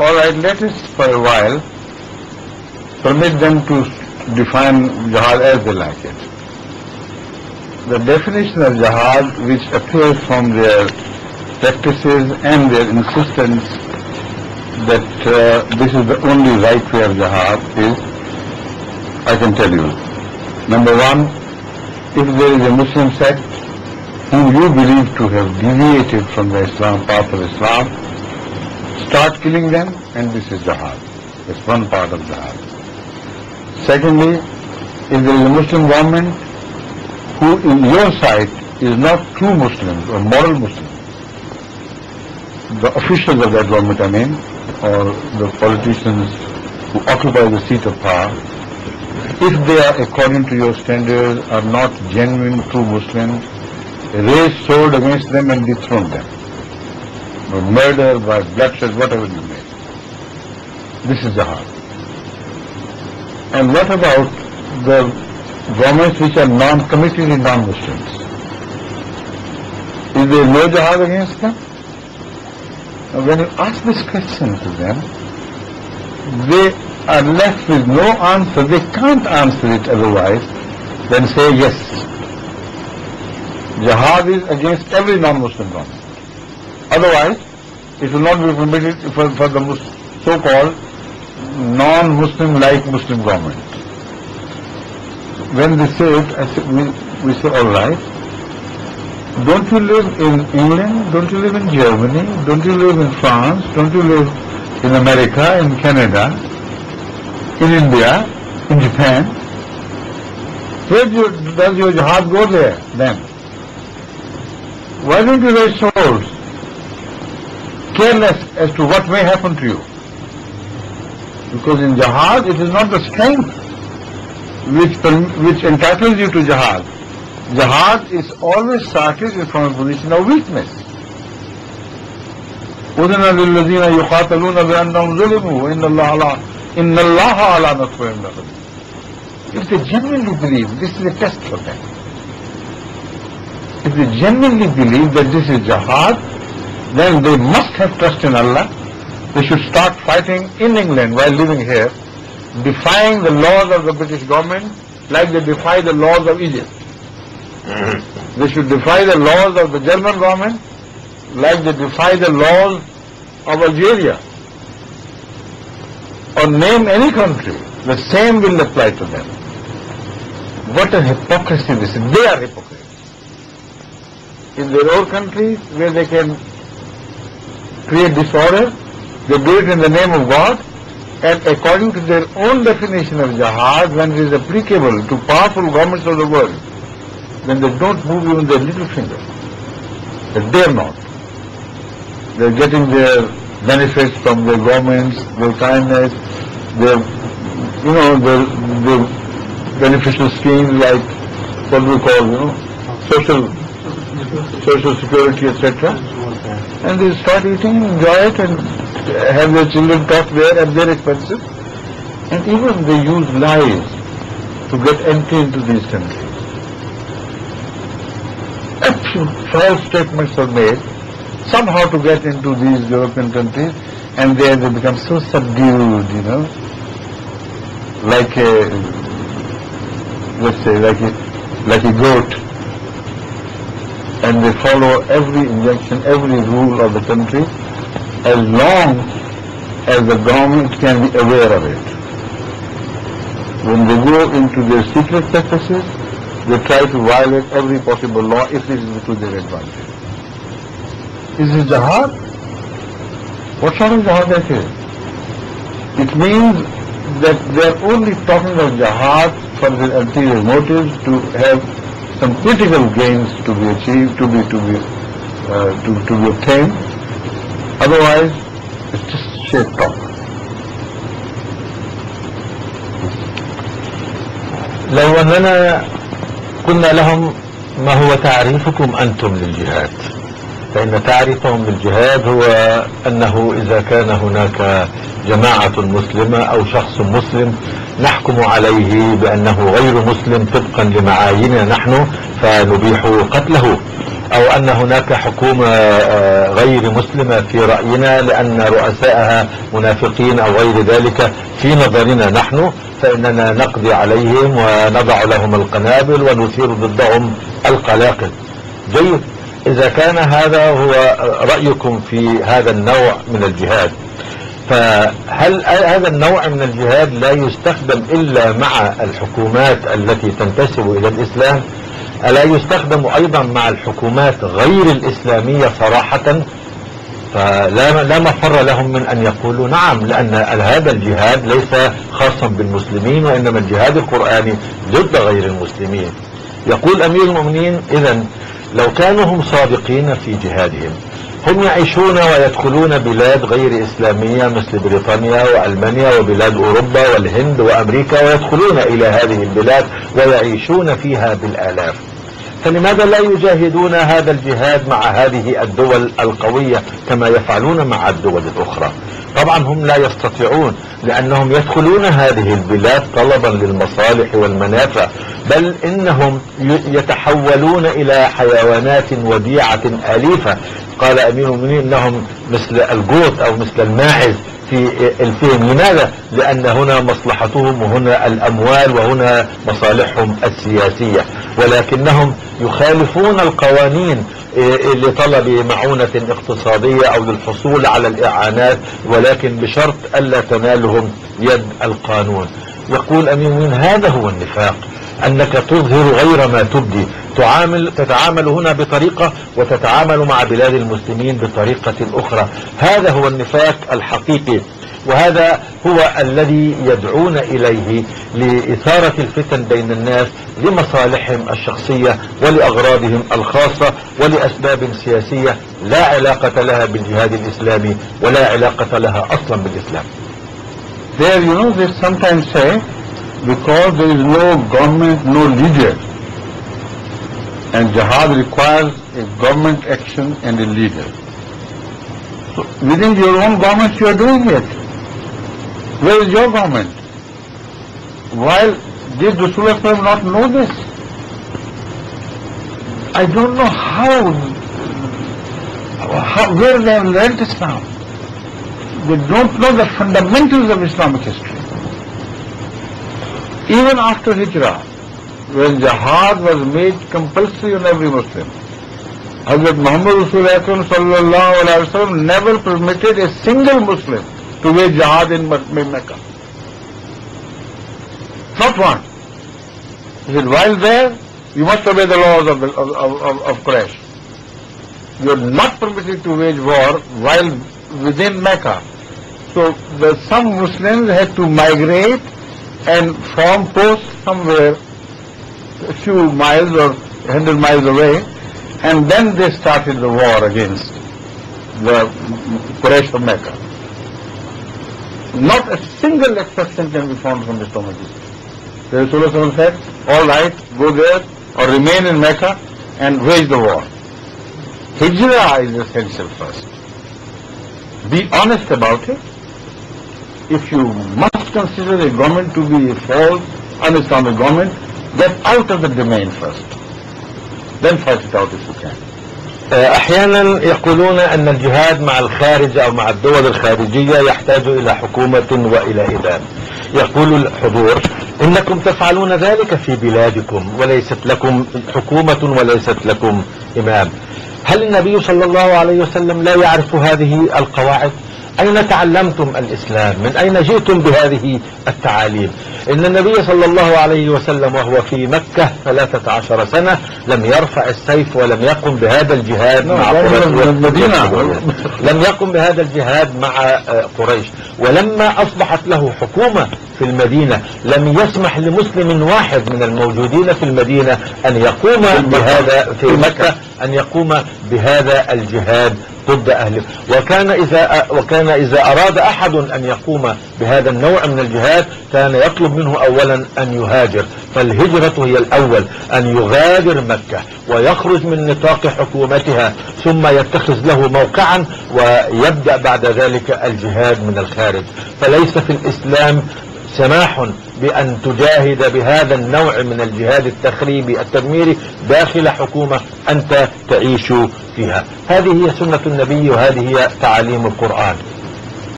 All right, let us for a while permit them to define jihad as they like it. The definition of jihad, which appears from their practices and their insistence that this is the only right way of jihad, is, I can tell you. Number one, if there is a Muslim sect whom you believe to have deviated from the Islam path of Islam, start killing them, and this is jihad. It's one part of jihad. Secondly, if there is a Muslim government who in your sight is not true Muslims or moral Muslims, the officials of that government, I mean, or the politicians who occupy the seat of power, if they are, according to your standards, are not genuine true Muslims, raise sword against them and dethrone them. By murder, by bloodshed, whatever you may. This is jihad. And what about the governments which are completely non-Muslims? Is there no jihad against them? Now, when you ask this question to them, they are left with no answer. They can't answer it otherwise than say yes. Jihad is against every non-Muslim government. Otherwise, it will not be permitted for the so-called non-Muslim-like Muslim government. When they say it, we say, all right. Don't you live in England? Don't you live in Germany? Don't you live in France? Don't you live in America, in Canada, in India, in Japan? Where does your jihad go there then? Why don't you raise swords, careless as to what may happen to you? Because in jihad, it is not the strength which entitles you to jihad. Jihad is always started from a position of weakness. أُذِنَ لِلَّذِينَ يُقَاتَلُونَ بِأَنَّهُمْ ظُلِمُوا إِنَّ اللَّهَ عَلَى نَصْرِهِمْ لَقَدِيرٌ. If they genuinely believe, this is a test for them. If they genuinely believe that this is jihad, then they must have trust in Allah. They should start fighting in England while living here, defying the laws of the British government like they defy the laws of Egypt. They should defy the laws of the German government like they defy the laws of Algeria. Or name any country, the same will apply to them. What a hypocrisy this is. They are hypocrites. In their own countries where they can create disorder, they do it in the name of God, and according to their own definition of jihad, when it is applicable to powerful governments of the world, then they don't move even their little finger. They dare not. They're getting their benefits from their governments, their kindness, their beneficial schemes like what we call, social security, etc. And they start eating, enjoy it, and have their children taught there at their expenses. And even they use lies to get entry into these countries. False statements are made somehow to get into these European countries, and there they become so subdued, like a, let's say, like a goat, and they follow every injunction, every rule of the country, as long as the government can be aware of it. When they go into their secret practices, they try to violate every possible law if it is to their advantage. Is this jihad? What sort of jihad that is? It means that they are only talking of jihad for their ulterior motives, to have some political gains to be achieved, to be obtained. Otherwise, it's just sheer talk. لو أننا قلنا لهم ما هو تعريفكم أنتم للجهاد، فإن تعريفهم للجهاد هو أنه إذا كان هناك جماعة مسلمة أو شخص مسلم نحكم عليه بأنه غير مسلم طبقا لمعاييرنا نحن فنبيح قتله، أو أن هناك حكومة غير مسلمة في رأينا لأن رؤسائها منافقين أو غير ذلك في نظرنا نحن، فإننا نقضي عليهم ونضع لهم القنابل ونثير ضدهم القلاقل. جيد، إذا كان هذا هو رأيكم في هذا النوع من الجهاد، فهل هذا النوع من الجهاد لا يستخدم إلا مع الحكومات التي تنتسب إلى الإسلام؟ ألا يستخدم أيضا مع الحكومات غير الإسلامية صراحة؟ فلا مفر لهم من أن يقولوا نعم، لأن هذا الجهاد ليس خاصا بالمسلمين، وإنما الجهاد القرآني ضد غير المسلمين. يقول أمير المؤمنين: إذن لو كانوا هم صادقين في جهادهم، هم يعيشون ويدخلون بلاد غير إسلامية مثل بريطانيا وألمانيا وبلاد أوروبا والهند وأمريكا، ويدخلون إلى هذه البلاد ويعيشون فيها بالآلاف، فلماذا لا يجاهدون هذا الجهاد مع هذه الدول القوية كما يفعلون مع الدول الأخرى؟ طبعا هم لا يستطيعون، لأنهم يدخلون هذه البلاد طلبا للمصالح والمنافع، بل إنهم يتحولون إلى حيوانات وديعة أليفة. قال أمير المؤمنين إنهم مثل الجوت أو مثل الماعز في الفهم. لماذا؟ لأن هنا مصلحتهم وهنا الأموال وهنا مصالحهم السياسية، ولكنهم يخالفون القوانين لطلب معونة اقتصادية أو للحصول على الإعانات، ولكن بشرط ألا تنالهم يد القانون. يقول أمير المؤمنين: هذا هو النفاق، أنك تظهر غير ما تبدي، تتعامل هنا بطريقة وتتعامل مع بلاد المسلمين بطريقة أخرى. هذا هو النفاق الحقيقي، وهذا هو الذي يدعون إليه لإثارة الفتن بين الناس لمصالحهم الشخصية ولأغراضهم الخاصة ولأسباب سياسية لا علاقة لها بالجهاد الإسلامي ولا علاقة لها أصلا بالإسلام. There, they sometimes say, because there is no government, no leader, and jihad requires a government action and a leader. So within your own government you are doing it. Where is your government? Why did Rasulullah not know this? I don't know where they have learned Islam. They don't know the fundamentals of Islamic history. Even after Hijrah, when jihad was made compulsory on every Muslim, Hazrat Muhammad Rasulullah sallallahu alaihi wasallam never permitted a single Muslim to wage jihad in Mecca. Not one. He said, while there, you must obey the laws of Quraysh. You are not permitted to wage war while within Mecca. So some Muslims had to migrate and form posts somewhere a few miles or 100 miles away, and then they started the war against the Quraysh of Mecca. Not a single exception can be found from Islamic history. The Rasulullah said, all right, go there or remain in Mecca and wage the war. Hijrah is essential first. Be honest about it. If you must consider a government to be a false, un-Islamic government, get out of the domain first. Then fight it out if you can. أحيانا يقولون أن الجهاد مع الخارج أو مع الدول الخارجية يحتاج إلى حكومة وإلى إمام. يقول الحضور: إنكم تفعلون ذلك في بلادكم وليست لكم حكومة وليست لكم إمام. هل النبي صلى الله عليه وسلم لا يعرف هذه القواعد؟ أين تعلمتم الإسلام؟ من أين جئتم بهذه التعاليم؟ إن النبي صلى الله عليه وسلم وهو في مكة 13 سنة لم يرفع السيف ولم يقم بهذا الجهاد مع قريش. لم يقم بهذا الجهاد مع قريش. ولما أصبحت له حكومة في المدينة لم يسمح لمسلم واحد من الموجودين في المدينة أن يقوم بهذا في مكة، أن يقوم بهذا الجهاد ضد أهله. وكان إذا أراد أحد أن يقوم بهذا النوع من الجهاد كان يطلب منه أولا أن يهاجر، فالهجرة هي الأول، أن يغادر مكة ويخرج من نطاق حكومتها ثم يتخذ له موقعا ويبدأ بعد ذلك الجهاد من الخارج. فليس في الإسلام سماح بأن تجاهد بهذا النوع من الجهاد التخريبي التدميري داخل حكومة أنت تعيش فيها. هذه هي سنة النبي وهذه هي تعاليم القرآن.